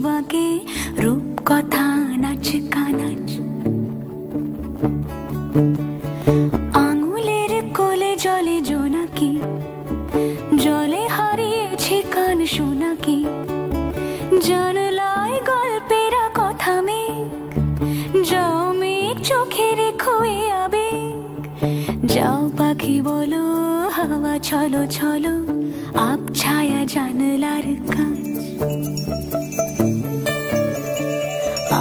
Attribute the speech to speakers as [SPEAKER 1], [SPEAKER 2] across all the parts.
[SPEAKER 1] বাঁকে রূপ কথা নাচ কানাচ। আঙুলের কোলে জলে জোনাকি, জলে হারিয়েছে কান শোনাকি। জানলায় গল্পেরা কথা মেঘ, যাও মেঘ চোখে রেখো এ আবেগ। যাও পাখি বলো, হাওয়া চলো চলো, আব ছায়া জানলার কাজ।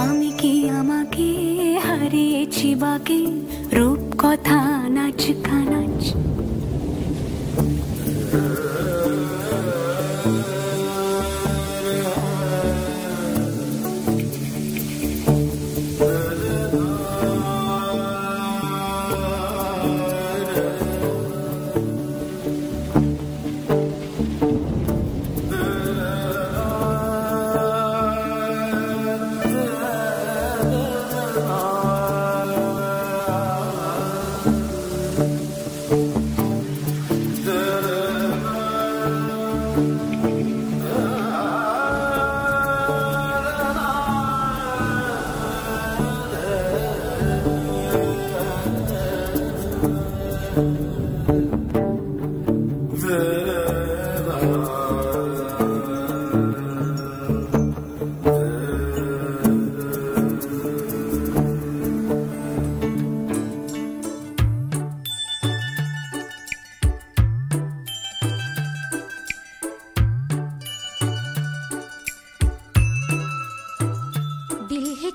[SPEAKER 1] আমি কি আমাকে হারিয়েছি বাকে রূপ কথা নাচ কানাচ।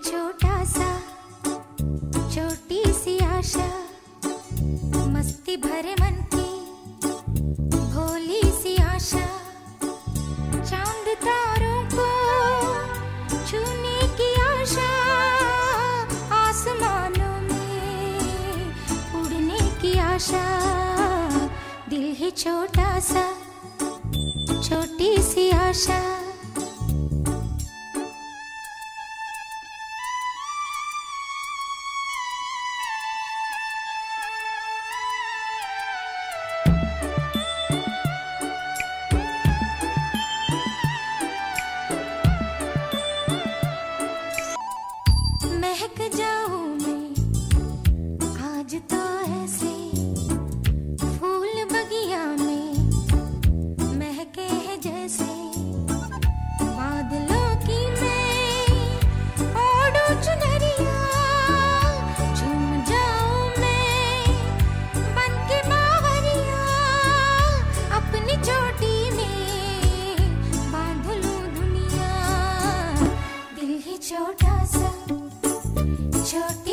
[SPEAKER 2] छोटा सा छोटी सी आशा, मस्ती भरे मन की भोली सी आशा। चांद तारों को छूने की आशा, आसमानों में उड़ने की आशा। दिल है छोटा सा छोटी सी आशा। महक जाऊं मैं आज तो ऐसे, फूल बगिया में महके हैं जैसे। बादलों की मैं ओढ़ूं चुनरिया, झूम जाऊं मैं बन के बावरिया। अपनी चोटी में बांध लूं दुनिया। दिल ही छोटा सा छोटी